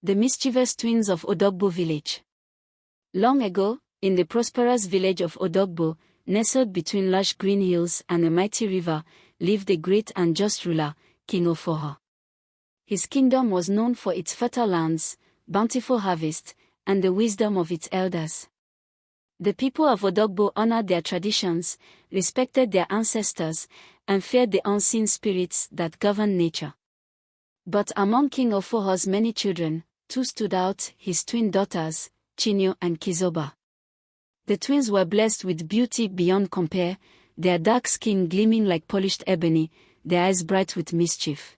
The mischievous twins of Odogbo village. Long ago, in the prosperous village of Odogbo, nestled between lush green hills and a mighty river, lived a great and just ruler, King Ofoho. His kingdom was known for its fertile lands, bountiful harvest, and the wisdom of its elders. The people of Odogbo honored their traditions, respected their ancestors, and feared the unseen spirits that govern nature. But among King Ofoho's many children, two stood out: his twin daughters, Chinwe and Chizoba. The twins were blessed with beauty beyond compare, their dark skin gleaming like polished ebony, their eyes bright with mischief.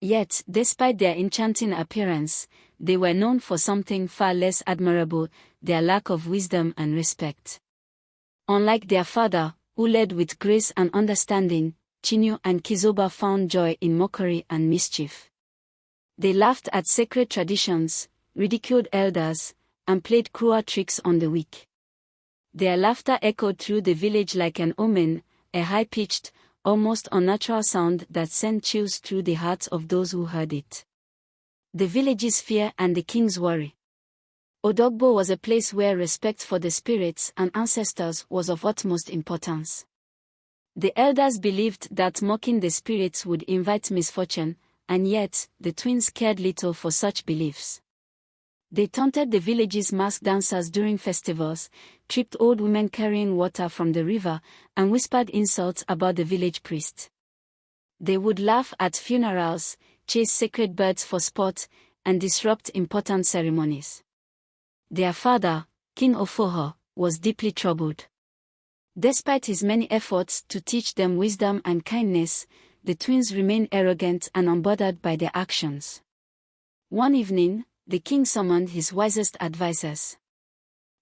Yet, despite their enchanting appearance, they were known for something far less admirable: their lack of wisdom and respect. Unlike their father, who led with grace and understanding, Chinwe and Chizoba found joy in mockery and mischief. They laughed at sacred traditions, ridiculed elders, and played cruel tricks on the weak. Their laughter echoed through the village like an omen, a high-pitched, almost unnatural sound that sent chills through the hearts of those who heard it. The village's fear and the king's worry. Odogbo was a place where respect for the spirits and ancestors was of utmost importance. The elders believed that mocking the spirits would invite misfortune, and yet, the twins cared little for such beliefs. They taunted the village's masked dancers during festivals, tripped old women carrying water from the river, and whispered insults about the village priest. They would laugh at funerals, chase sacred birds for sport, and disrupt important ceremonies. Their father, King Ofoho, was deeply troubled. Despite his many efforts to teach them wisdom and kindness, the twins remained arrogant and unbothered by their actions. One evening, the king summoned his wisest advisors.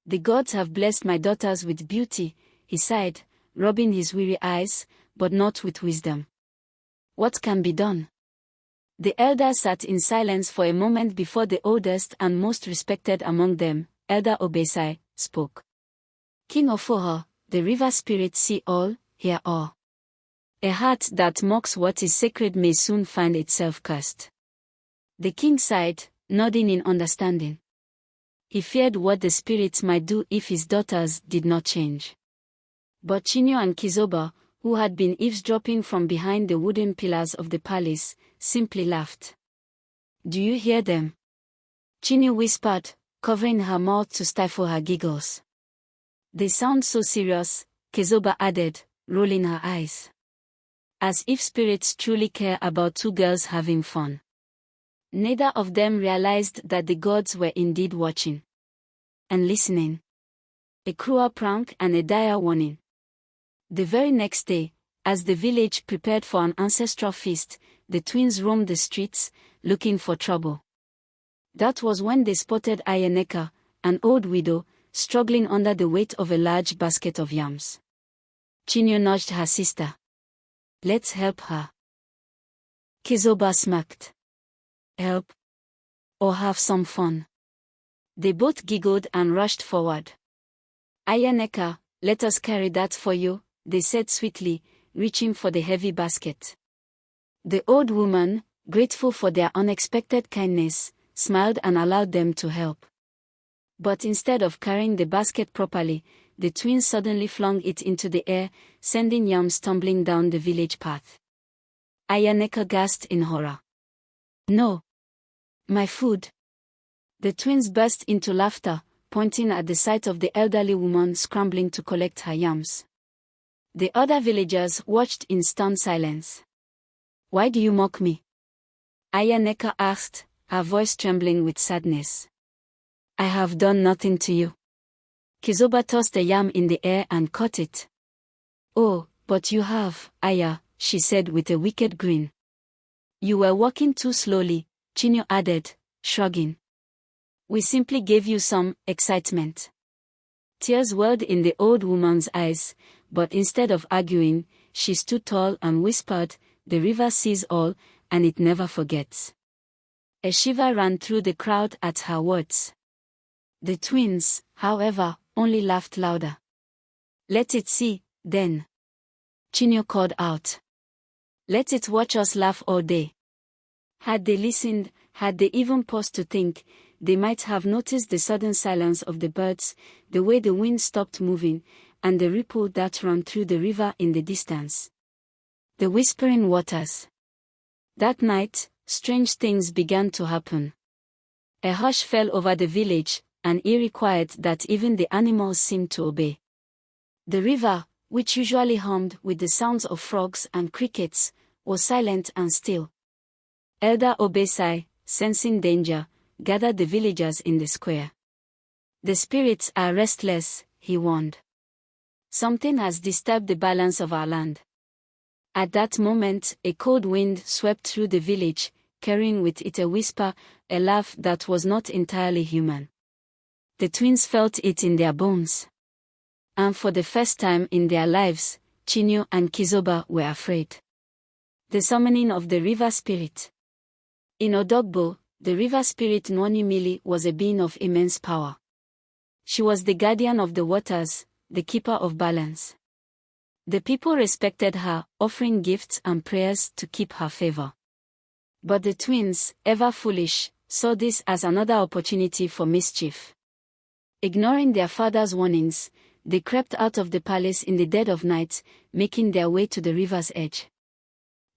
"The gods have blessed my daughters with beauty," he sighed, rubbing his weary eyes, "but not with wisdom. What can be done?" The elders sat in silence for a moment before the oldest and most respected among them, Elder Obesai, spoke. "King Ofoho, the river spirits see all, hear all. A heart that mocks what is sacred may soon find itself cursed." The king sighed, nodding in understanding. He feared what the spirits might do if his daughters did not change. But Chinwe and Chizoba, who had been eavesdropping from behind the wooden pillars of the palace, simply laughed. "Do you hear them?" Chinwe whispered, covering her mouth to stifle her giggles. "They sound so serious," Chizoba added, rolling her eyes. As if spirits truly care about two girls having fun. Neither of them realized that the gods were indeed watching. And listening. A cruel prank and a dire warning. The very next day, as the village prepared for an ancestral feast, the twins roamed the streets, looking for trouble. That was when they spotted Ayaneka, an old widow, struggling under the weight of a large basket of yams. Chinwe nudged her sister. "Let's help her." Chizoba smirked. "Help? Or have some fun?" They both giggled and rushed forward. "Ayaneka, let us carry that for you," they said sweetly, reaching for the heavy basket. The old woman, grateful for their unexpected kindness, smiled and allowed them to help. But instead of carrying the basket properly, the twins suddenly flung it into the air, sending yams tumbling down the village path. Ayaneka gasped in horror. "No! My food!" The twins burst into laughter, pointing at the sight of the elderly woman scrambling to collect her yams. The other villagers watched in stunned silence. "Why do you mock me?" Ayaneka asked, her voice trembling with sadness. "I have done nothing to you." Chizoba tossed a yam in the air and caught it. "Oh, but you have, Aya," she said with a wicked grin. "You were walking too slowly," Chinwe added, shrugging. "We simply gave you some excitement." Tears welled in the old woman's eyes, but instead of arguing, she stood tall and whispered, "The river sees all, and it never forgets." A shiver ran through the crowd at her words. The twins, however, only laughed louder. "Let it see, then," Chinwe called out. "Let it watch us laugh all day." Had they listened, Had they even paused to think, they might have noticed the sudden silence of the birds, the way the wind stopped moving, and the ripple that ran through the river in the distance. The whispering waters. That night, strange things began to happen. A hush fell over the village, an eerie quiet that even the animals seemed to obey. The river, which usually hummed with the sounds of frogs and crickets, was silent and still. Elder Obesai, sensing danger, gathered the villagers in the square. "The spirits are restless," he warned. "Something has disturbed the balance of our land." At that moment, a cold wind swept through the village, carrying with it a whisper, a laugh that was not entirely human. The twins felt it in their bones. And for the first time in their lives, Chinwe and Chizoba were afraid. The summoning of the river spirit. In Odogbo, the river spirit Nwanyi Mmili was a being of immense power. She was the guardian of the waters, the keeper of balance. The people respected her, offering gifts and prayers to keep her favor. But the twins, ever foolish, saw this as another opportunity for mischief. Ignoring their father's warnings, they crept out of the palace in the dead of night, making their way to the river's edge.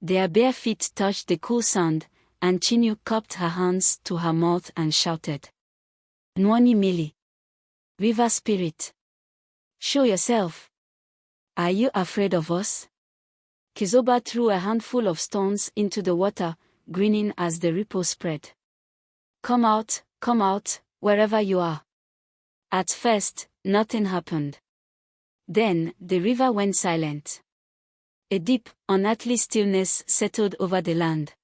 Their bare feet touched the cool sand, and Chinwe cupped her hands to her mouth and shouted, "Nwanyi Mmili, river spirit, show yourself. Are you afraid of us?" Chizoba threw a handful of stones into the water, grinning as the ripple spread. Come out, wherever you are." At first, nothing happened. Then, the river went silent. A deep, unearthly stillness settled over the land.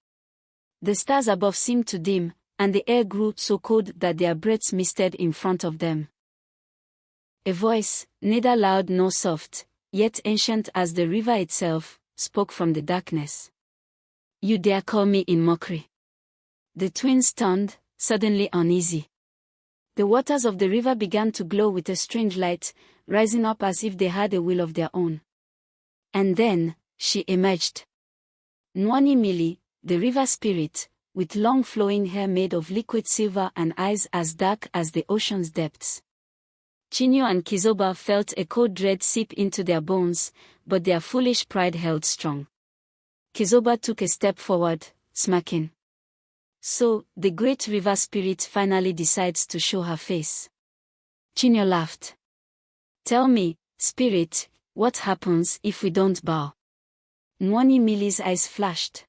The stars above seemed to dim, and the air grew so cold that their breaths misted in front of them. A voice, neither loud nor soft, yet ancient as the river itself, spoke from the darkness. "You dare call me in mockery?" The twins turned, suddenly uneasy. The waters of the river began to glow with a strange light, rising up as if they had a will of their own. And then, she emerged. Nwanyi Mmili, the river spirit, with long flowing hair made of liquid silver and eyes as dark as the ocean's depths. Chinwe and Chizoba felt a cold dread seep into their bones, but their foolish pride held strong. Chizoba took a step forward, smirking. So, the great river spirit finally decides to show her face. Chinwe laughed. "Tell me, spirit, what happens if we don't bow?" Nwanyi Mmili's eyes flashed.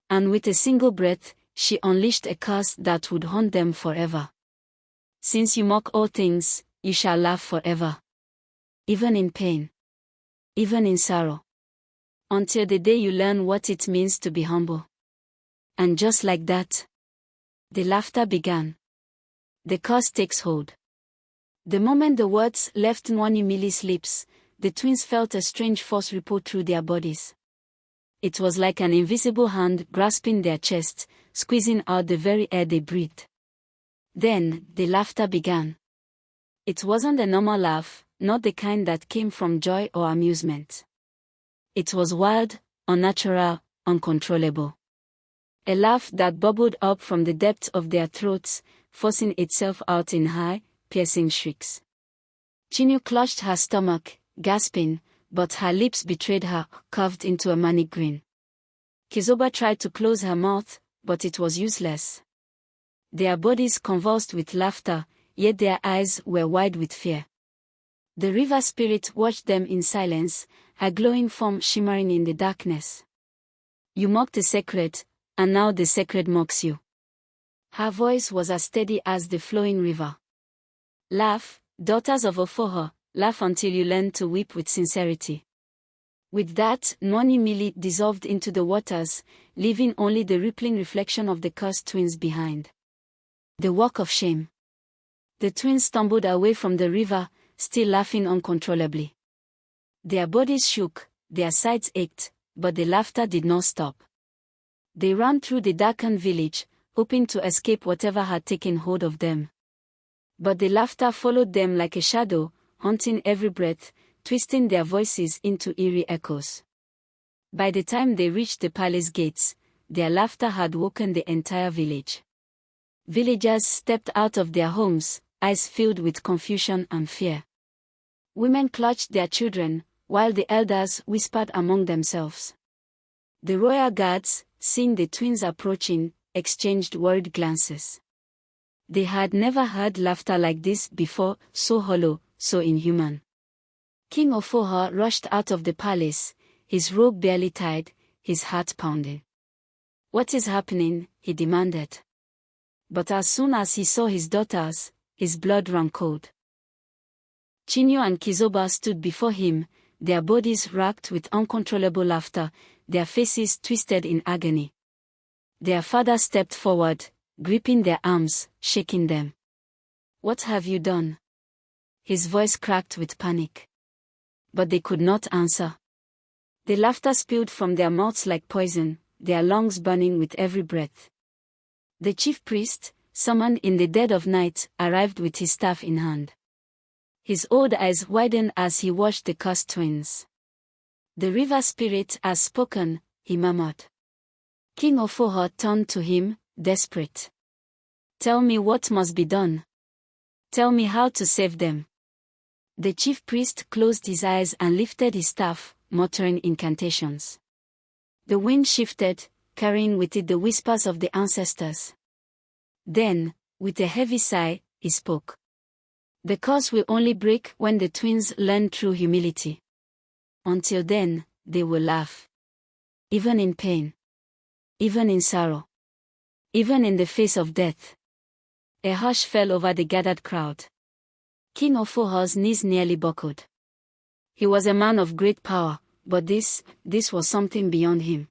And with a single breath, she unleashed a curse that would haunt them forever. "Since you mock all things, you shall laugh forever. Even in pain. Even in sorrow. Until the day you learn what it means to be humble." And just like that, the laughter began. The curse takes hold. The moment the words left Nwanyi Mmili's lips, the twins felt a strange force ripple through their bodies. It was like an invisible hand grasping their chest, squeezing out the very air they breathed. Then, the laughter began. It wasn't a normal laugh, not the kind that came from joy or amusement. It was wild, unnatural, uncontrollable. A laugh that bubbled up from the depths of their throats, forcing itself out in high, piercing shrieks. Chinwe clutched her stomach, gasping, but her lips betrayed her, curved into a manic grin. Chizoba tried to close her mouth, but it was useless. Their bodies convulsed with laughter, yet their eyes were wide with fear. The river spirit watched them in silence, her glowing form shimmering in the darkness. "You mocked the sacred, and now the sacred mocks you." Her voice was as steady as the flowing river. "Laugh, daughters of Ofoho, laugh until you learn to weep with sincerity." With that, Nwanyi Mmili dissolved into the waters, leaving only the rippling reflection of the cursed twins behind. The walk of shame. The twins stumbled away from the river, still laughing uncontrollably. Their bodies shook, their sides ached, but the laughter did not stop. They ran through the darkened village, hoping to escape whatever had taken hold of them. But the laughter followed them like a shadow, haunting every breath, twisting their voices into eerie echoes. By the time they reached the palace gates, their laughter had woken the entire village. Villagers stepped out of their homes, eyes filled with confusion and fear. Women clutched their children, while the elders whispered among themselves. The royal guards, seeing the twins approaching, exchanged worried glances. They had never heard laughter like this before, so hollow, so inhuman. King Ofoha rushed out of the palace, his robe barely tied, his heart pounding. "What is happening?" he demanded. But as soon as he saw his daughters, his blood ran cold. Chinwe and Chizoba stood before him, their bodies racked with uncontrollable laughter, their faces twisted in agony. Their father stepped forward, gripping their arms, shaking them. "What have you done?" His voice cracked with panic. But they could not answer. The laughter spilled from their mouths like poison, their lungs burning with every breath. The chief priest, summoned in the dead of night, arrived with his staff in hand. His old eyes widened as he watched the cursed twins. "The river spirit has spoken," he murmured. King Ofoha turned to him, desperate. "Tell me what must be done. Tell me how to save them." The chief priest closed his eyes and lifted his staff, muttering incantations. The wind shifted, carrying with it the whispers of the ancestors. Then, with a heavy sigh, he spoke. "The curse will only break when the twins learn true humility. Until then, they will laugh. Even in pain. Even in sorrow. Even in the face of death." A hush fell over the gathered crowd. King Ofoha's knees nearly buckled. He was a man of great power, but this was something beyond him.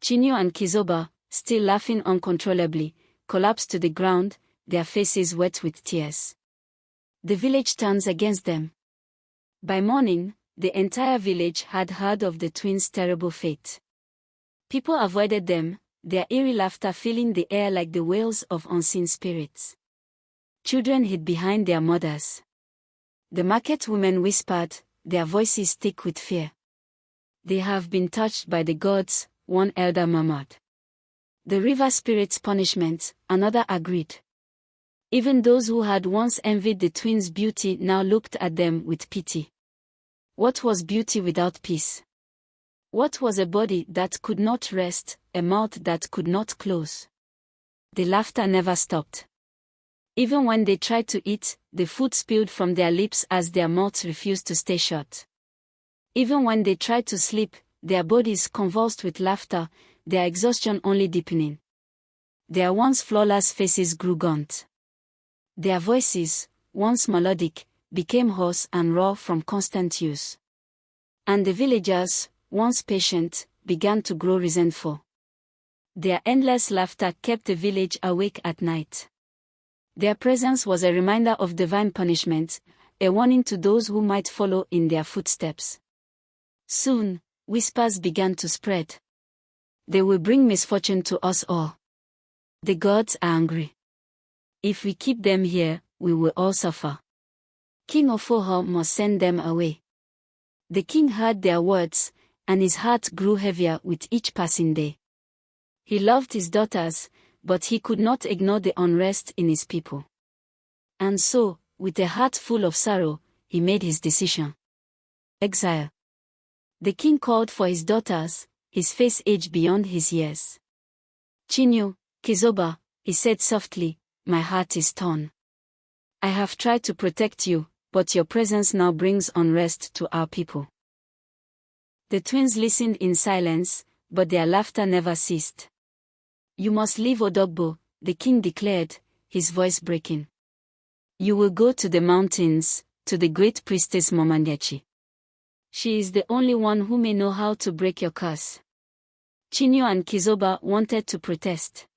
Chinwe and Chizoba, still laughing uncontrollably, collapsed to the ground, their faces wet with tears. The village turns against them. By morning, the entire village had heard of the twins' terrible fate. People avoided them, their eerie laughter filling the air like the wails of unseen spirits. Children hid behind their mothers. The market women whispered, their voices thick with fear. "They have been touched by the gods," one elder murmured. "The river spirit's punishment," another agreed. Even those who had once envied the twins' beauty now looked at them with pity. What was beauty without peace? What was a body that could not rest, a mouth that could not close? The laughter never stopped. Even when they tried to eat, the food spilled from their lips as their mouths refused to stay shut. Even when they tried to sleep, their bodies convulsed with laughter, their exhaustion only deepening. Their once flawless faces grew gaunt. Their voices, once melodic, became hoarse and raw from constant use. And the villagers, once patient, began to grow resentful. Their endless laughter kept the village awake at night. Their presence was a reminder of divine punishment, a warning to those who might follow in their footsteps. Soon, whispers began to spread. "They will bring misfortune to us all. The gods are angry. If we keep them here, we will all suffer. King Ofoha must send them away." The king heard their words, and his heart grew heavier with each passing day. He loved his daughters, but he could not ignore the unrest in his people. And so, with a heart full of sorrow, he made his decision. Exile. The king called for his daughters, his face aged beyond his years. "Chinwe, Chizoba," he said softly, "my heart is torn. I have tried to protect you, but your presence now brings unrest to our people." The twins listened in silence, but their laughter never ceased. "You must leave Odogbo," the king declared, his voice breaking. "You will go to the mountains, to the great priestess Momanyachi. She is the only one who may know how to break your curse." Chinwe and Chizoba wanted to protest.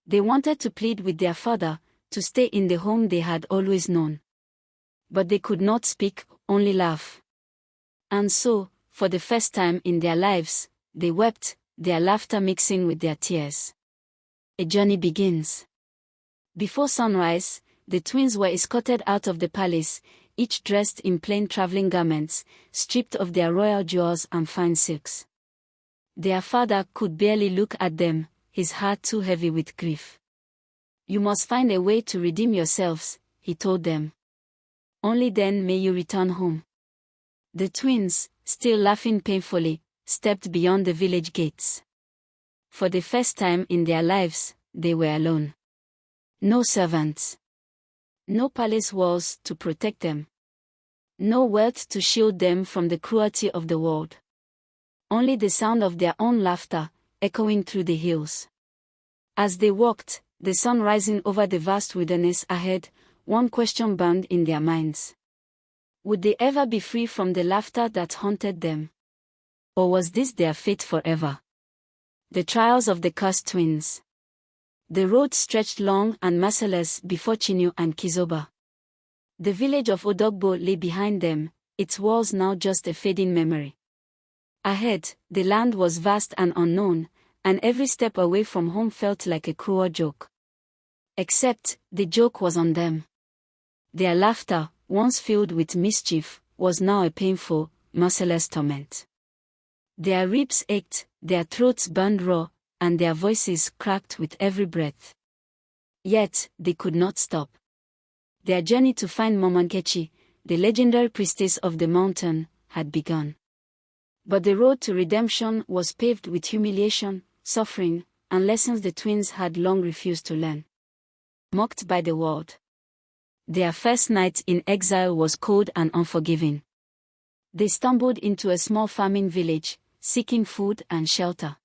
They wanted to plead with their father, to stay in the home they had always known. But they could not speak, only laugh. And so, for the first time in their lives, they wept, their laughter mixing with their tears. A journey begins. Before sunrise, the twins were escorted out of the palace, each dressed in plain traveling garments, stripped of their royal jewels and fine silks. Their father could barely look at them, his heart too heavy with grief. "You must find a way to redeem yourselves," he told them. "Only then may you return home." The twins, still laughing painfully, stepped beyond the village gates. For the first time in their lives, they were alone. No servants. No palace walls to protect them. No wealth to shield them from the cruelty of the world. Only the sound of their own laughter, echoing through the hills. As they walked, the sun rising over the vast wilderness ahead, one question burned in their minds. Would they ever be free from the laughter that haunted them? Or was this their fate forever? The trials of the cursed twins. The road stretched long and merciless before Chinwe and Chizoba. The village of Odogbo lay behind them, its walls now just a fading memory. Ahead, the land was vast and unknown, and every step away from home felt like a cruel joke. Except, the joke was on them. Their laughter, once filled with mischief, was now a painful, merciless torment. Their ribs ached, their throats burned raw, and their voices cracked with every breath. Yet, they could not stop. Their journey to find Mama Nkechi, the legendary priestess of the mountain, had begun. But the road to redemption was paved with humiliation, suffering, and lessons the twins had long refused to learn. Mocked by the world. Their first night in exile was cold and unforgiving. They stumbled into a small farming village, seeking food and shelter.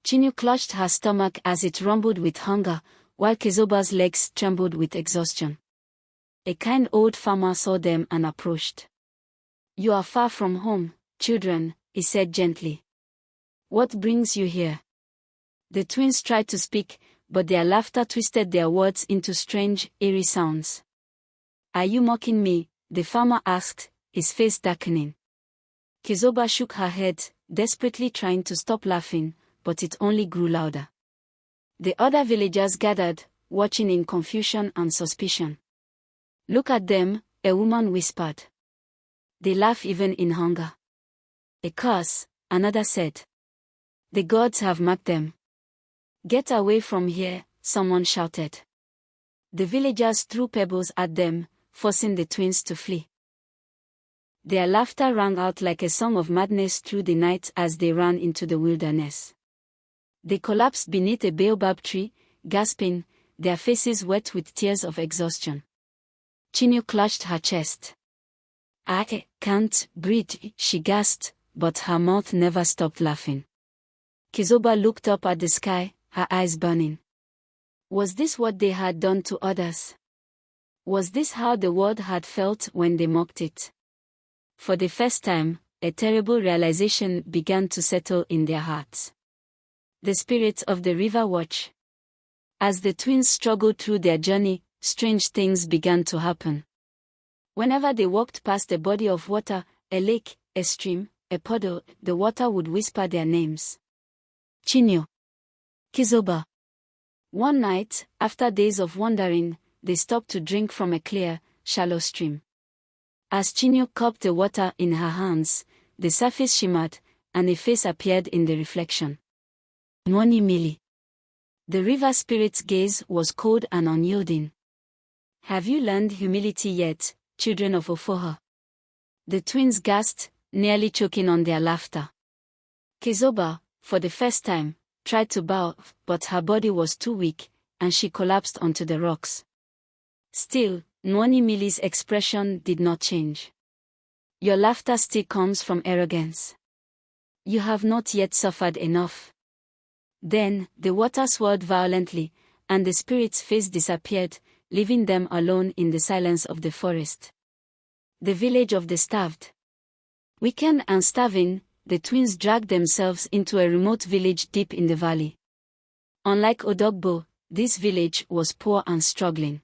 Chinwe clutched her stomach as it rumbled with hunger, while Chizoba's legs trembled with exhaustion. A kind old farmer saw them and approached. "You are far from home, children," he said gently. "What brings you here?" The twins tried to speak, but their laughter twisted their words into strange, eerie sounds. "Are you mocking me?" the farmer asked, his face darkening. Chizoba shook her head, desperately trying to stop laughing, but it only grew louder. The other villagers gathered, watching in confusion and suspicion. "Look at them," a woman whispered. "They laugh even in hunger." "A curse," another said. "The gods have marked them." "Get away from here," someone shouted. The villagers threw pebbles at them, forcing the twins to flee. Their laughter rang out like a song of madness through the night as they ran into the wilderness. They collapsed beneath a baobab tree, gasping, their faces wet with tears of exhaustion. Chinwe clutched her chest. "I can't breathe," she gasped, but her mouth never stopped laughing. Chizoba looked up at the sky, her eyes burning. Was this what they had done to others? Was this how the world had felt when they mocked it? For the first time, a terrible realization began to settle in their hearts. The spirit of the river watch. As the twins struggled through their journey, strange things began to happen. Whenever they walked past a body of water, a lake, a stream, a puddle, the water would whisper their names. Chinwe. Chizoba. One night, after days of wandering, they stopped to drink from a clear, shallow stream. As Chinwe cupped the water in her hands, the surface shimmered, and a face appeared in the reflection. Nwanyi Mmili. The river spirit's gaze was cold and unyielding. "Have you learned humility yet, children of Ofoha?" The twins gasped, nearly choking on their laughter. Chizoba, for the first time, tried to bow, but her body was too weak, and she collapsed onto the rocks. Still, Nwanyi Mmili's expression did not change. "Your laughter still comes from arrogance. You have not yet suffered enough." Then, the water swirled violently, and the spirit's face disappeared, leaving them alone in the silence of the forest. The village of the starved. Weakened and starving, the twins dragged themselves into a remote village deep in the valley. Unlike Odogbo, this village was poor and struggling.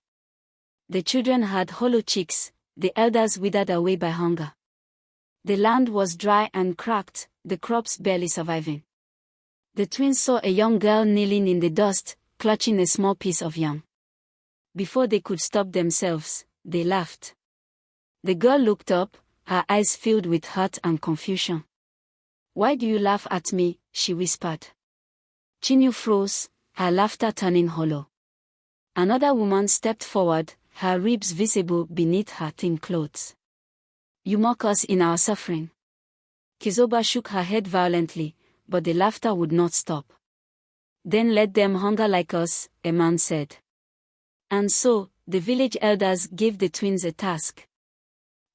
The children had hollow cheeks, the elders withered away by hunger. The land was dry and cracked, the crops barely surviving. The twins saw a young girl kneeling in the dust, clutching a small piece of yam. Before they could stop themselves, they laughed. The girl looked up, her eyes filled with hurt and confusion. "Why do you laugh at me?" she whispered. Chinwe froze, her laughter turning hollow. Another woman stepped forward, her ribs visible beneath her thin clothes. "You mock us in our suffering." Chizoba shook her head violently, but the laughter would not stop. "Then let them hunger like us," a man said. And so, the village elders gave the twins a task.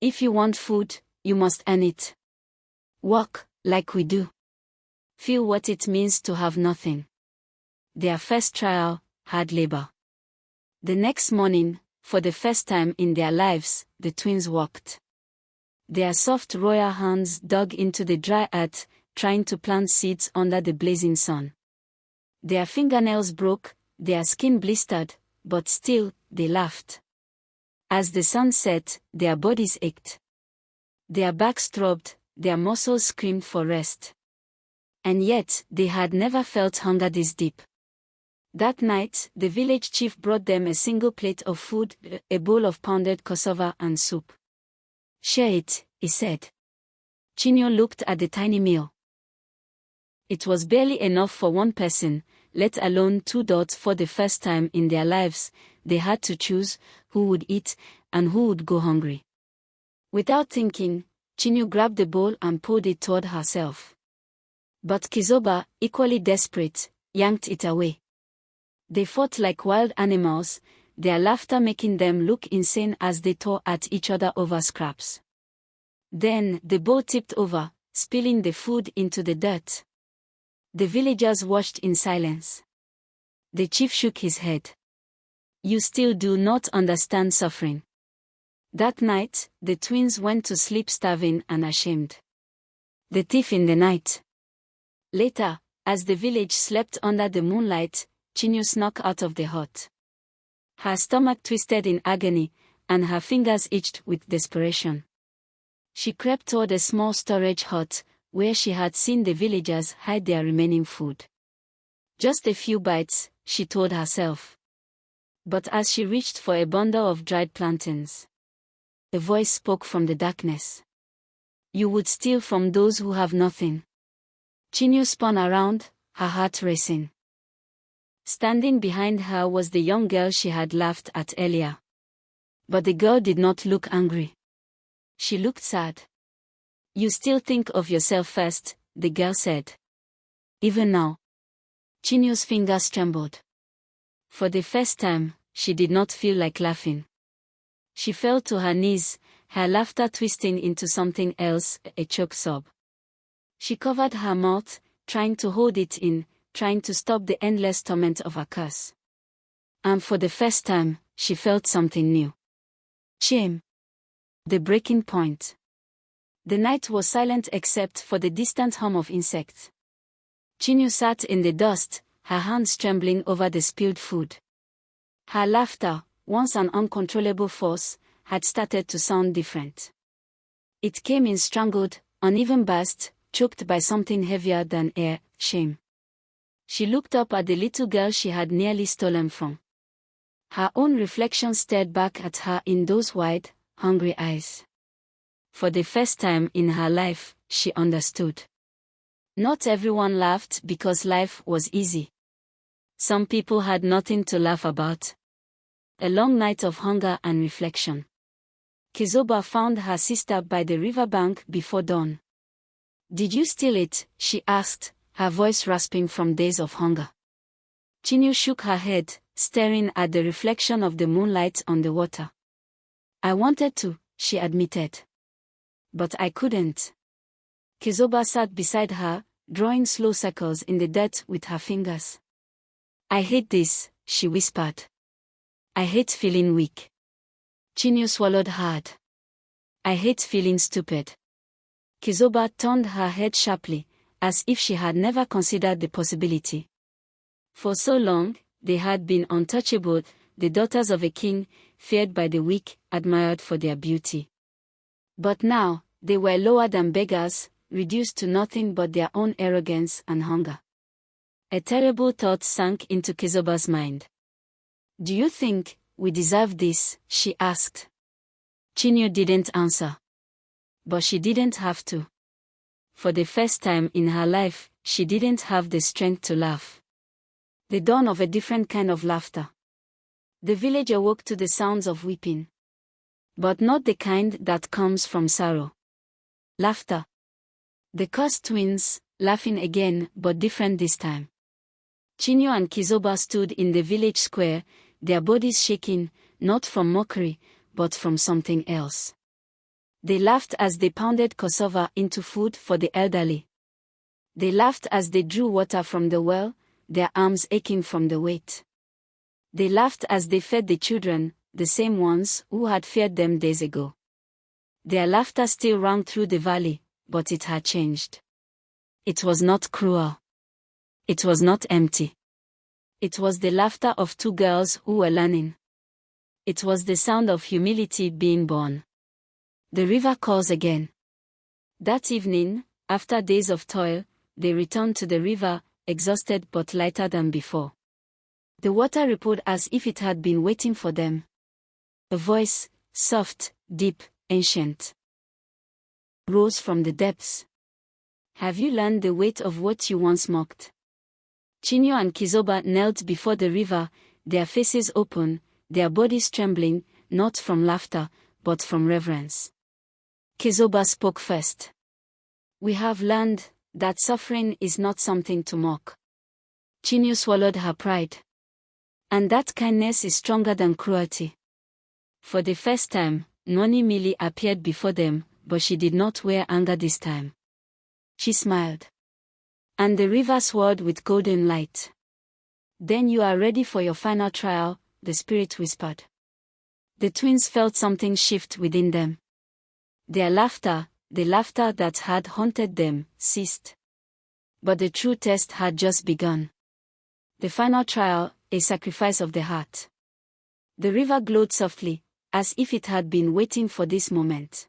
"If you want food, you must earn it. Work, like we do. Feel what it means to have nothing." Their first trial, hard labor. The next morning, for the first time in their lives, the twins walked. Their soft royal hands dug into the dry earth, trying to plant seeds under the blazing sun. Their fingernails broke, their skin blistered, but still, they laughed. As the sun set, their bodies ached. Their backs throbbed, their muscles screamed for rest. And yet, they had never felt hunger this deep. That night, the village chief brought them a single plate of food, a bowl of pounded cassava and soup. "Share it," he said. Chinwe looked at the tiny meal. It was barely enough for one person, let alone two. For the first time in their lives, they had to choose who would eat and who would go hungry. Without thinking, Chinwe grabbed the bowl and pulled it toward herself. But Chizoba, equally desperate, yanked it away. They fought like wild animals, their laughter making them look insane as they tore at each other over scraps. Then, the bowl tipped over, spilling the food into the dirt. The villagers watched in silence. The chief shook his head. "You still do not understand suffering." That night, the twins went to sleep starving and ashamed. The thief in the night. Later, as the village slept under the moonlight, Chinwe snuck out of the hut. Her stomach twisted in agony, and her fingers itched with desperation. She crept toward a small storage hut, where she had seen the villagers hide their remaining food. "Just a few bites," she told herself. But as she reached for a bundle of dried plantains, a voice spoke from the darkness. "You would steal from those who have nothing." Chinwe spun around, her heart racing. Standing behind her was the young girl she had laughed at earlier. But the girl did not look angry. She looked sad. "You still think of yourself first," the girl said. "Even now." Chinwe's fingers trembled. For the first time, she did not feel like laughing. She fell to her knees, her laughter twisting into something else, a choke sob. She covered her mouth, trying to hold it in, trying to stop the endless torment of her curse. And for the first time, she felt something new. Shame. The breaking point. The night was silent except for the distant hum of insects. Chinwe sat in the dust, her hands trembling over the spilled food. Her laughter, once an uncontrollable force, had started to sound different. It came in strangled, uneven bursts, choked by something heavier than air, shame. She looked up at the little girl she had nearly stolen from. Her own reflection stared back at her in those wide, hungry eyes. For the first time in her life, she understood. Not everyone laughed because life was easy. Some people had nothing to laugh about. A long night of hunger and reflection. Chizoba found her sister by the riverbank before dawn. "Did you steal it?" she asked, her voice rasping from days of hunger. Chinwe shook her head, staring at the reflection of the moonlight on the water. "I wanted to," she admitted. "But I couldn't." Chizoba sat beside her, drawing slow circles in the dirt with her fingers. "I hate this," she whispered. "I hate feeling weak." Chinwe swallowed hard. "I hate feeling stupid." Chizoba turned her head sharply, as if she had never considered the possibility. For so long, they had been untouchable, the daughters of a king, feared by the weak, admired for their beauty. But now, they were lower than beggars, reduced to nothing but their own arrogance and hunger. A terrible thought sank into Chizoba's mind. "Do you think we deserve this?" she asked. Chinwe didn't answer. But she didn't have to. For the first time in her life, she didn't have the strength to laugh. The dawn of a different kind of laughter. The village awoke to the sounds of weeping. But not the kind that comes from sorrow. Laughter. The cursed twins, laughing again, but different this time. Chinwe and Chizoba stood in the village square, their bodies shaking, not from mockery, but from something else. They laughed as they pounded cassava into food for the elderly. They laughed as they drew water from the well, their arms aching from the weight. They laughed as they fed the children, the same ones who had feared them days ago. Their laughter still rang through the valley, but it had changed. It was not cruel. It was not empty. It was the laughter of two girls who were learning. It was the sound of humility being born. The river calls again. That evening, after days of toil, they returned to the river, exhausted but lighter than before. The water rippled as if it had been waiting for them. A voice, soft, deep, ancient, rose from the depths. Have you learned the weight of what you once mocked? Chinwe and Chizoba knelt before the river, their faces open, their bodies trembling, not from laughter, but from reverence. Chizoba spoke first. We have learned that suffering is not something to mock. Chinwe swallowed her pride. And that kindness is stronger than cruelty. For the first time, Nwanyi Mmili appeared before them, but she did not wear anger this time. She smiled. And the river swirled with golden light. Then you are ready for your final trial, the spirit whispered. The twins felt something shift within them. Their laughter, the laughter that had haunted them, ceased. But the true test had just begun. The final trial, a sacrifice of the heart. The river glowed softly, as if it had been waiting for this moment.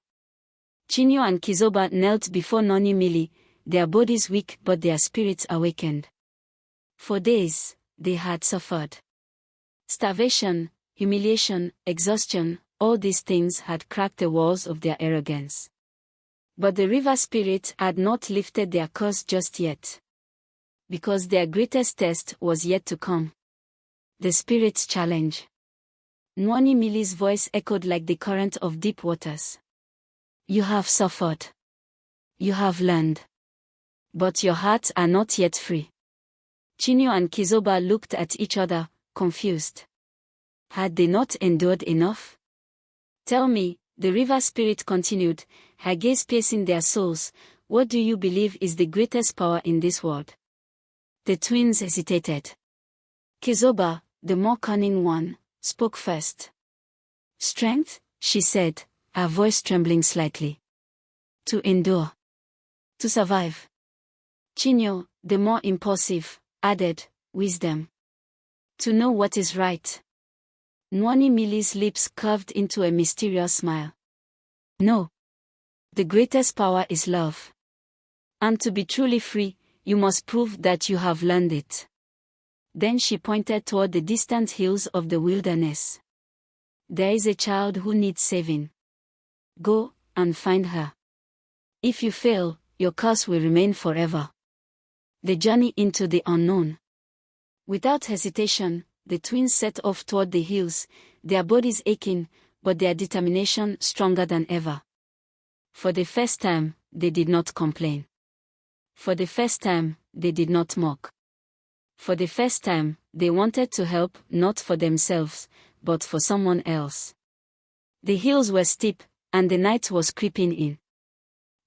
Chinwe and Chizoba knelt before Nwanyi Mmili, their bodies weak but their spirits awakened. For days, they had suffered. Starvation, humiliation, exhaustion, all these things had cracked the walls of their arrogance. But the river spirit had not lifted their curse just yet. Because their greatest test was yet to come. The spirit's challenge. Nwanyi Mmili's voice echoed like the current of deep waters. You have suffered. You have learned. But your hearts are not yet free. Chinwe and Chizoba looked at each other, confused. Had they not endured enough? Tell me, the river spirit continued, her gaze piercing their souls, what do you believe is the greatest power in this world? The twins hesitated. Chizoba, the more cunning one, spoke first. Strength, she said, her voice trembling slightly. To endure. To survive. Chinwe, the more impulsive, added, wisdom. To know what is right. Nwanyi Mmili's lips curved into a mysterious smile. No. The greatest power is love. And to be truly free, you must prove that you have learned it. Then she pointed toward the distant hills of the wilderness. There is a child who needs saving. Go, and find her. If you fail, your curse will remain forever. The journey into the unknown. Without hesitation, the twins set off toward the hills, their bodies aching, but their determination stronger than ever. For the first time, they did not complain. For the first time, they did not mock. For the first time, they wanted to help, not for themselves, but for someone else. The hills were steep, and the night was creeping in.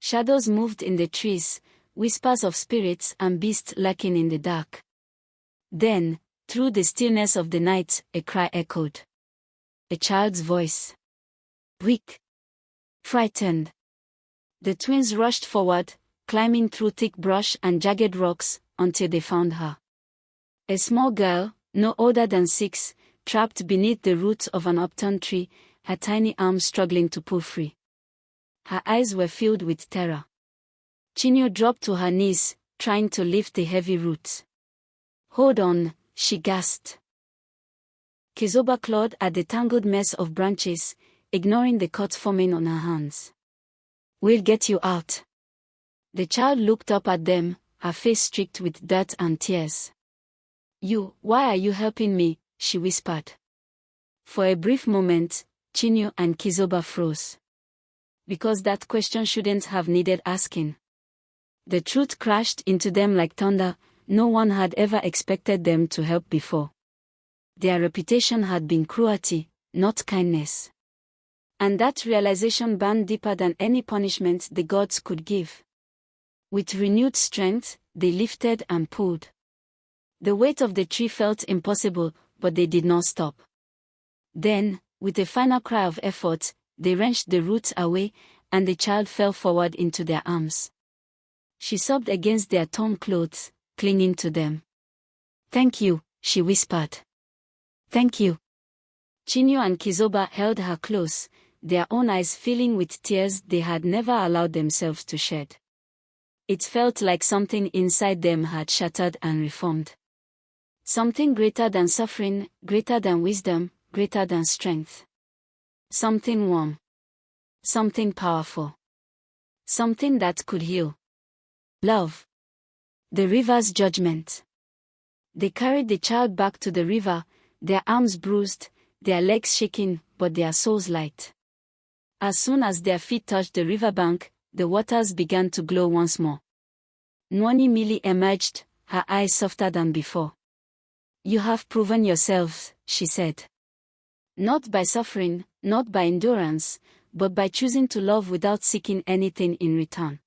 Shadows moved in the trees, whispers of spirits and beasts lurking in the dark. Then, through the stillness of the night, a cry echoed. A child's voice. Weak. Frightened. The twins rushed forward, climbing through thick brush and jagged rocks, until they found her. A small girl, no older than 6, trapped beneath the roots of an upturned tree, her tiny arms struggling to pull free. Her eyes were filled with terror. Chinwe dropped to her knees, trying to lift the heavy roots. Hold on, she gasped. Chizoba clawed at the tangled mess of branches, ignoring the cuts forming on her hands. We'll get you out. The child looked up at them, her face streaked with dirt and tears. Why are you helping me?" she whispered. For a brief moment, Chinwe and Chizoba froze. Because that question shouldn't have needed asking. The truth crashed into them like thunder. No one had ever expected them to help before. Their reputation had been cruelty, not kindness. And that realization burned deeper than any punishment the gods could give. With renewed strength, they lifted and pulled. The weight of the tree felt impossible, but they did not stop. Then, with a final cry of effort, they wrenched the roots away, and the child fell forward into their arms. She sobbed against their torn clothes, clinging to them. "Thank you," she whispered. "Thank you." Chinwe and Chizoba held her close, their own eyes filling with tears they had never allowed themselves to shed. It felt like something inside them had shattered and reformed. Something greater than suffering, greater than wisdom, greater than strength. Something warm. Something powerful. Something that could heal. Love. The river's judgment. They carried the child back to the river, their arms bruised, their legs shaking, but their souls light. As soon as their feet touched the riverbank, the waters began to glow once more. Nwanyi Mmili emerged, her eyes softer than before. "You have proven yourselves," she said. "Not by suffering, not by endurance, but by choosing to love without seeking anything in return."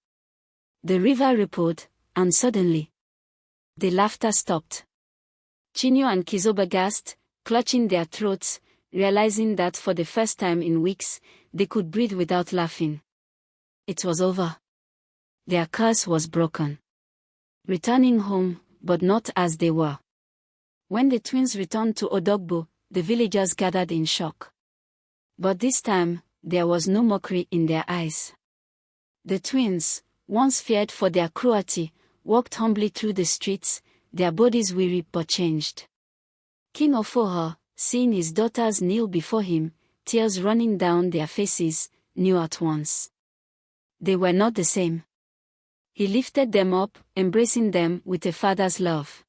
The river rippled, and suddenly, the laughter stopped. Chinwe and Chizoba gasped, clutching their throats, realizing that for the first time in weeks, they could breathe without laughing. It was over. Their curse was broken. Returning home, but not as they were. When the twins returned to Odogbo, the villagers gathered in shock. But this time, there was no mockery in their eyes. The twins, once feared for their cruelty, walked humbly through the streets, their bodies weary but changed. King Ofoha, seeing his daughters kneel before him, tears running down their faces, knew at once. They were not the same. He lifted them up, embracing them with a father's love.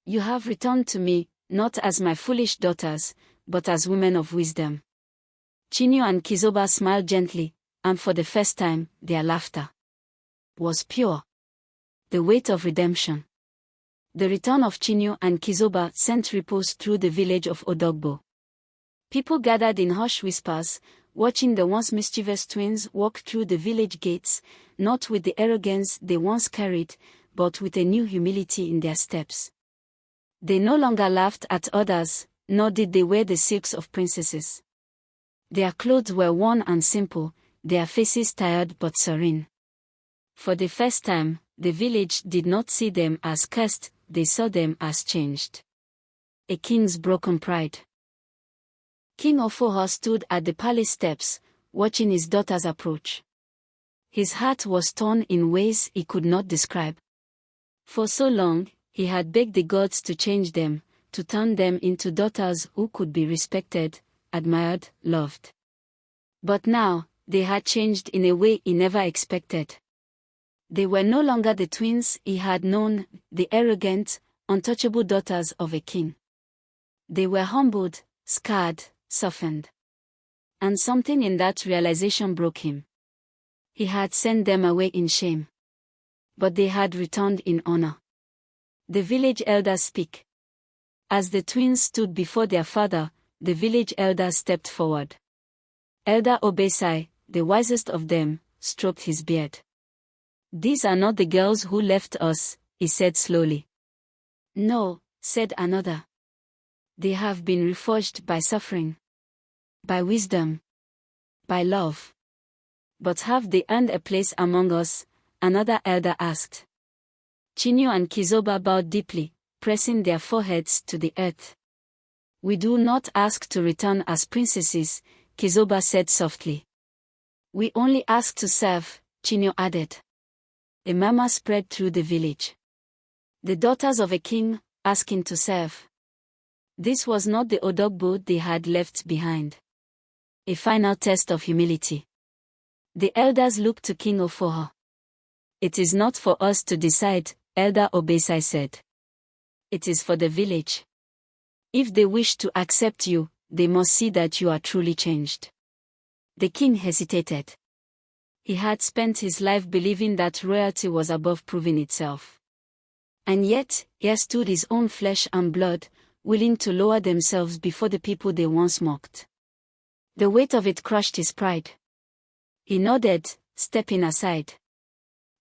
"You have returned to me, not as my foolish daughters, but as women of wisdom." Chinwe and Chizoba smiled gently, and for the first time, their laughter was pure. The weight of redemption. The return of Chinwe and Chizoba sent ripples through the village of Odogbo. People gathered in hushed whispers, watching the once mischievous twins walk through the village gates, not with the arrogance they once carried, but with a new humility in their steps. They no longer laughed at others, nor did they wear the silks of princesses. Their clothes were worn and simple, their faces tired but serene. For the first time, the village did not see them as cursed, they saw them as changed. A king's broken pride. King Ofoha stood at the palace steps, watching his daughters approach. His heart was torn in ways he could not describe. For so long, he had begged the gods to change them, to turn them into daughters who could be respected, admired, loved. But now, they had changed in a way he never expected. They were no longer the twins he had known, the arrogant, untouchable daughters of a king. They were humbled, scarred, softened. And something in that realization broke him. He had sent them away in shame. But they had returned in honor. The village elders speak. As the twins stood before their father, the village elders stepped forward. Elder Obesai, the wisest of them, stroked his beard. "These are not the girls who left us," he said slowly. "No," said another. "They have been reforged by suffering. By wisdom. By love." "But have they earned a place among us?" another elder asked. Chinwe and Chizoba bowed deeply, pressing their foreheads to the earth. "We do not ask to return as princesses," Chizoba said softly. "We only ask to serve," Chinwe added. A murmur spread through the village. The daughters of a king, asking to serve. This was not the Odogbo they had left behind. A final test of humility. The elders looked to King Ofoha. "It is not for us to decide," Elder Obesai said. "It is for the village. If they wish to accept you, they must see that you are truly changed." The king hesitated. He had spent his life believing that royalty was above proving itself. And yet, here stood his own flesh and blood, willing to lower themselves before the people they once mocked. The weight of it crushed his pride. He nodded, stepping aside.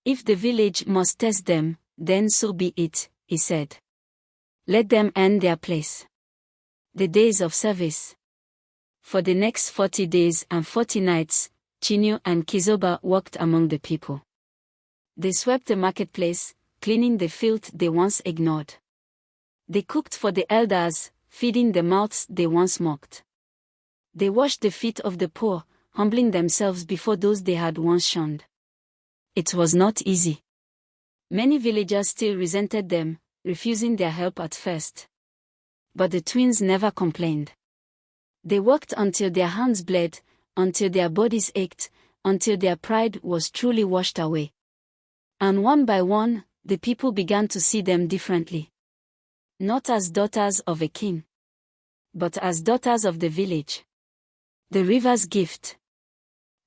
"If the village must test them, then so be it," he said. "Let them earn their place." The days of service. For the next 40 days and 40 nights, Chinwe and Chizoba walked among the people. They swept the marketplace, cleaning the filth they once ignored. They cooked for the elders, feeding the mouths they once mocked. They washed the feet of the poor, humbling themselves before those they had once shunned. It was not easy. Many villagers still resented them, refusing their help at first. But the twins never complained. They worked until their hands bled, until their bodies ached, until their pride was truly washed away. And one by one, the people began to see them differently. Not as daughters of a king, but as daughters of the village. The river's gift.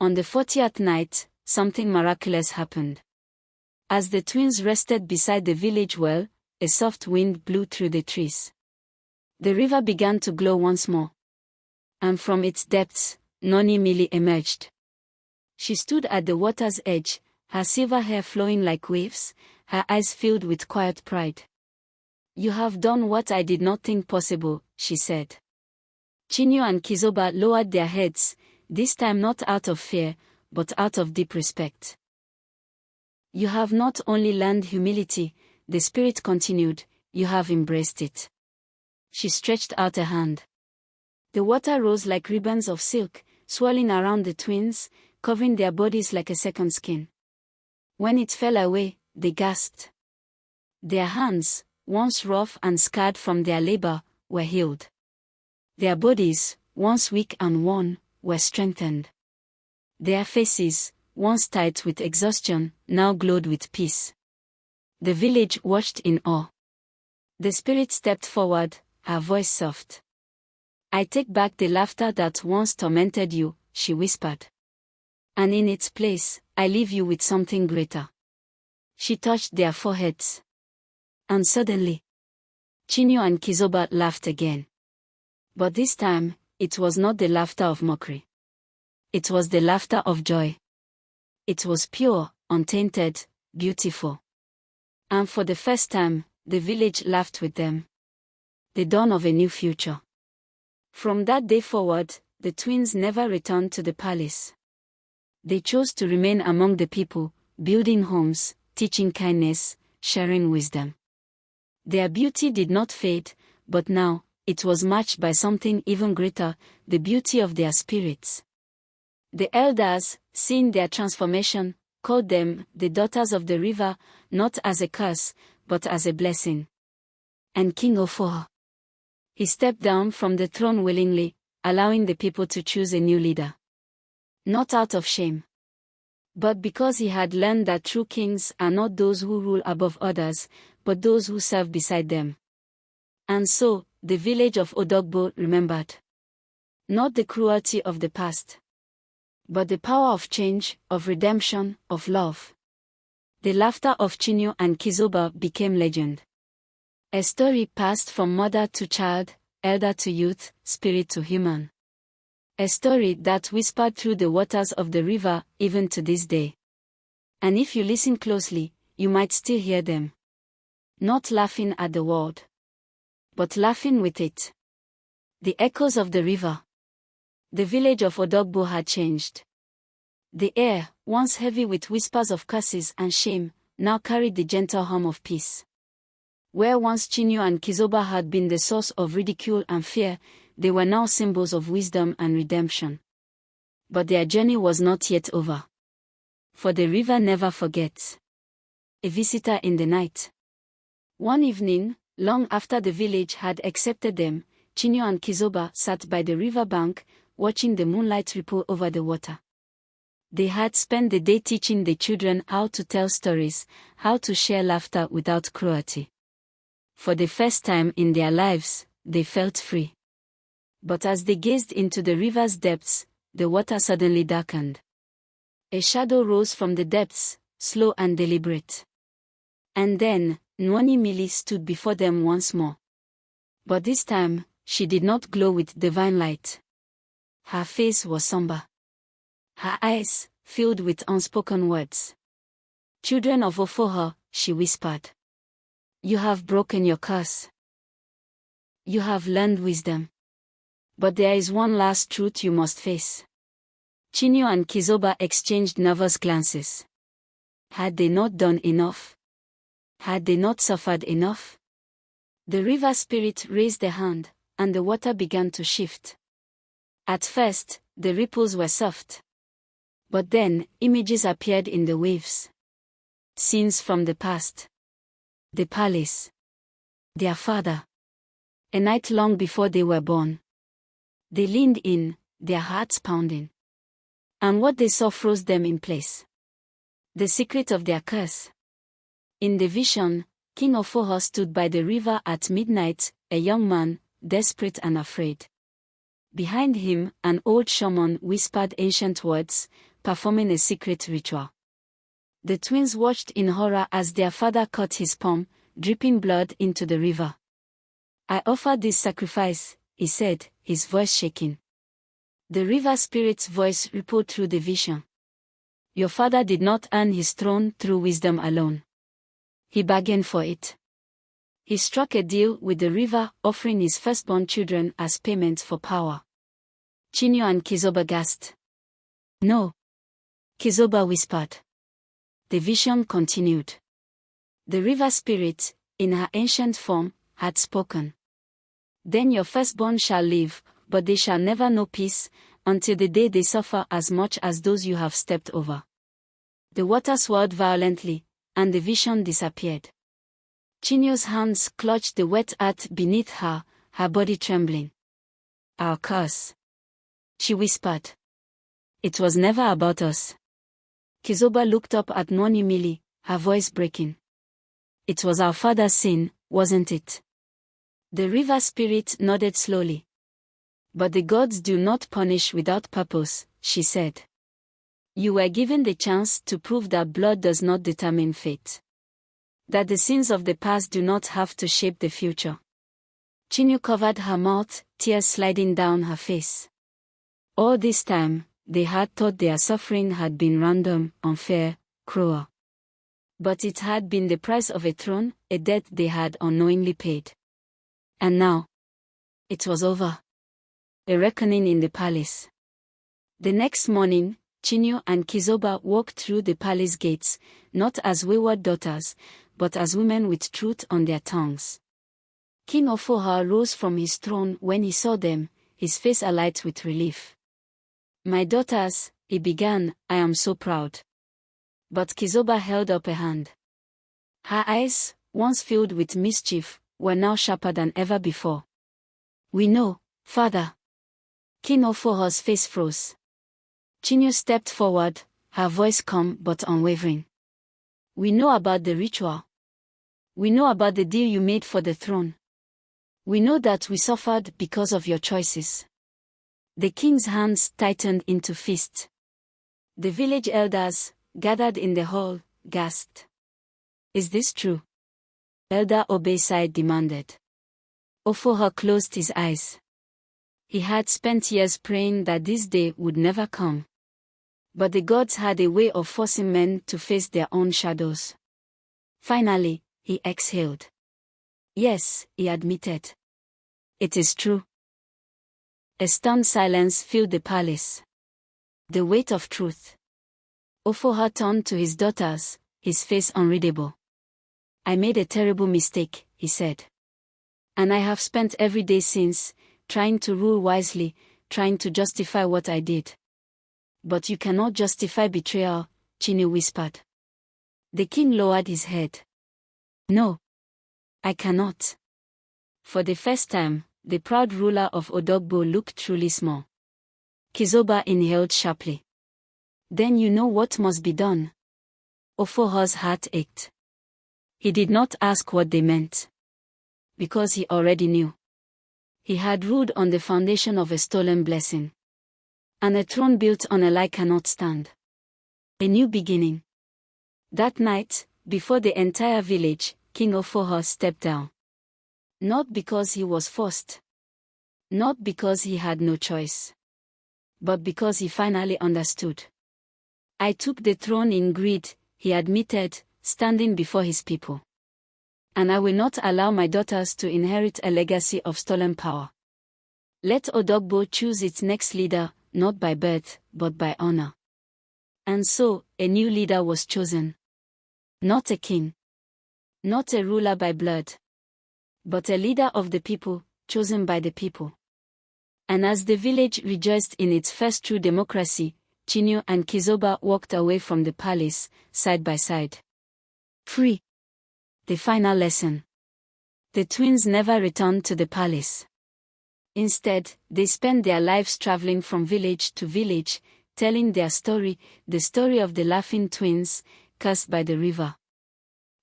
On the 40th night, something miraculous happened. As the twins rested beside the village well, a soft wind blew through the trees. The river began to glow once more. And from its depths, Nwanyi Mmili emerged. She stood at the water's edge, her silver hair flowing like waves, her eyes filled with quiet pride. "You have done what I did not think possible," she said. Chinwe and Chizoba lowered their heads, this time not out of fear, but out of deep respect. "You have not only learned humility," the spirit continued, "you have embraced it." She stretched out a hand. The water rose like ribbons of silk, swirling around the twins, covering their bodies like a second skin. When it fell away, they gasped. Their hands, once rough and scarred from their labor, were healed. Their bodies, once weak and worn, were strengthened. Their faces, once tight with exhaustion, now glowed with peace. The village watched in awe. The spirit stepped forward, her voice soft. "I take back the laughter that once tormented you," she whispered. "And in its place, I leave you with something greater." She touched their foreheads. And suddenly, Chinwe and Chizoba laughed again. But this time, it was not the laughter of mockery. It was the laughter of joy. It was pure, untainted, beautiful. And for the first time, the village laughed with them. The dawn of a new future. From that day forward, the twins never returned to the palace. They chose to remain among the people, building homes, teaching kindness, sharing wisdom. Their beauty did not fade, but now, it was matched by something even greater, the beauty of their spirits. The elders, seeing their transformation, called them the daughters of the river, not as a curse, but as a blessing. And King Ofo, he stepped down from the throne willingly, allowing the people to choose a new leader. Not out of shame, but because he had learned that true kings are not those who rule above others, but those who serve beside them. And so, the village of Odogbo remembered. Not the cruelty of the past, but the power of change, of redemption, of love. The laughter of Chinwe and Chizoba became legend. A story passed from mother to child, elder to youth, spirit to human. A story that whispered through the waters of the river, even to this day. And if you listen closely, you might still hear them. Not laughing at the world, but laughing with it. The echoes of the river. The village of Odogbo had changed. The air, once heavy with whispers of curses and shame, now carried the gentle hum of peace. Where once Chinwe and Chizoba had been the source of ridicule and fear, they were now symbols of wisdom and redemption. But their journey was not yet over. For the river never forgets. A visitor in the night. One evening, long after the village had accepted them, Chinwe and Chizoba sat by the river bank, watching the moonlight ripple over the water. They had spent the day teaching the children how to tell stories, how to share laughter without cruelty. For the first time in their lives, they felt free. But as they gazed into the river's depths, the water suddenly darkened. A shadow rose from the depths, slow and deliberate. And then, Nwanyi Mmili stood before them once more. But this time, she did not glow with divine light. Her face was somber. Her eyes, filled with unspoken words. "Children of Ofoha," she whispered. "You have broken your curse. You have learned wisdom. But there is one last truth you must face." Chinwe and Chizoba exchanged nervous glances. Had they not done enough? Had they not suffered enough? The river spirit raised a hand, and the water began to shift. At first, the ripples were soft. But then, images appeared in the waves. Scenes from the past. The palace. Their father. A night long before they were born. They leaned in, their hearts pounding. And what they saw froze them in place. The secret of their curse. In the vision, King Ofoha stood by the river at midnight, a young man, desperate and afraid. Behind him, an old shaman whispered ancient words, performing a secret ritual. The twins watched in horror as their father cut his palm, dripping blood into the river. "I offer this sacrifice," he said, his voice shaking. The river spirit's voice rippled through the vision. "Your father did not earn his throne through wisdom alone. He bargained for it. He struck a deal with the river, offering his firstborn children as payment for power." Chinwe and Chizoba gasped. "No." Chizoba whispered. The vision continued. The river spirit, in her ancient form, had spoken. "Then your firstborn shall live, but they shall never know peace, until the day they suffer as much as those you have stepped over." The water swirled violently, and the vision disappeared. Chinwe's hands clutched the wet earth beneath her, her body trembling. "Our curse," she whispered. "It was never about us." Chizoba looked up at Nwanyi Mmili, her voice breaking. "It was our father's sin, wasn't it?" The river spirit nodded slowly. "But the gods do not punish without purpose," she said. "You were given the chance to prove that blood does not determine fate. That the sins of the past do not have to shape the future." Chinwe covered her mouth, tears sliding down her face. All this time, they had thought their suffering had been random, unfair, cruel. But it had been the price of a throne, a debt they had unknowingly paid. And now, it was over. A reckoning in the palace. The next morning, Chinwe and Chizoba walked through the palace gates, not as wayward daughters, but as women with truth on their tongues. King Ofoha rose from his throne when he saw them, his face alight with relief. "My daughters," he began, "I am so proud." But Chizoba held up a hand. Her eyes, once filled with mischief, were now sharper than ever before. "We know, father." King Ofoha's face froze. Chinwe stepped forward, her voice calm but unwavering. "We know about the ritual. We know about the deal you made for the throne. We know that we suffered because of your choices." The king's hands tightened into fists. The village elders, gathered in the hall, gasped. "Is this true?" Elder Obeisai demanded. Ofoha closed his eyes. He had spent years praying that this day would never come. But the gods had a way of forcing men to face their own shadows. Finally, he exhaled. "Yes," he admitted. "It is true." A stunned silence filled the palace. The weight of truth. Ofoha turned to his daughters, his face unreadable. "I made a terrible mistake," he said. "And I have spent every day since, trying to rule wisely, trying to justify what I did." "But you cannot justify betrayal," Chinwe whispered. The king lowered his head. "No. I cannot." For the first time, the proud ruler of Odogbo looked truly small. Chizoba inhaled sharply. Then you know what must be done. Ofoho's heart ached. He did not ask what they meant, because he already knew. He had ruled on the foundation of a stolen blessing. And a throne built on a lie cannot stand. A new beginning. That night, before the entire village, King Ofoho stepped down. Not because he was forced. Not because he had no choice. But because he finally understood. I took the throne in greed, he admitted, standing before his people. And I will not allow my daughters to inherit a legacy of stolen power. Let Odogbo choose its next leader, not by birth, but by honor. And so, a new leader was chosen. Not a king. Not a ruler by blood. But a leader of the people, chosen by the people. And as the village rejoiced in its first true democracy, Chinwe and Chizoba walked away from the palace, side by side. Free. The final lesson. The twins never returned to the palace. Instead, they spent their lives traveling from village to village, telling their story, the story of the laughing twins, cursed by the river.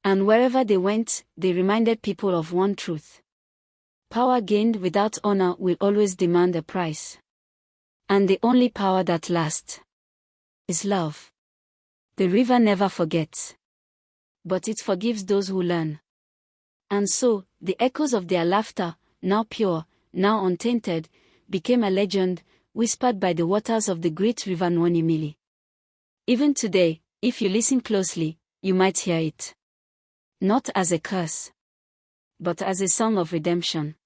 And wherever they went, they reminded people of one truth. Power gained without honor will always demand a price. And the only power that lasts is love. The river never forgets. But it forgives those who learn. And so, the echoes of their laughter, now pure, now untainted, became a legend, whispered by the waters of the great river Nwanyi Mmili. Even today, if you listen closely, you might hear it. Not as a curse, but as a song of redemption.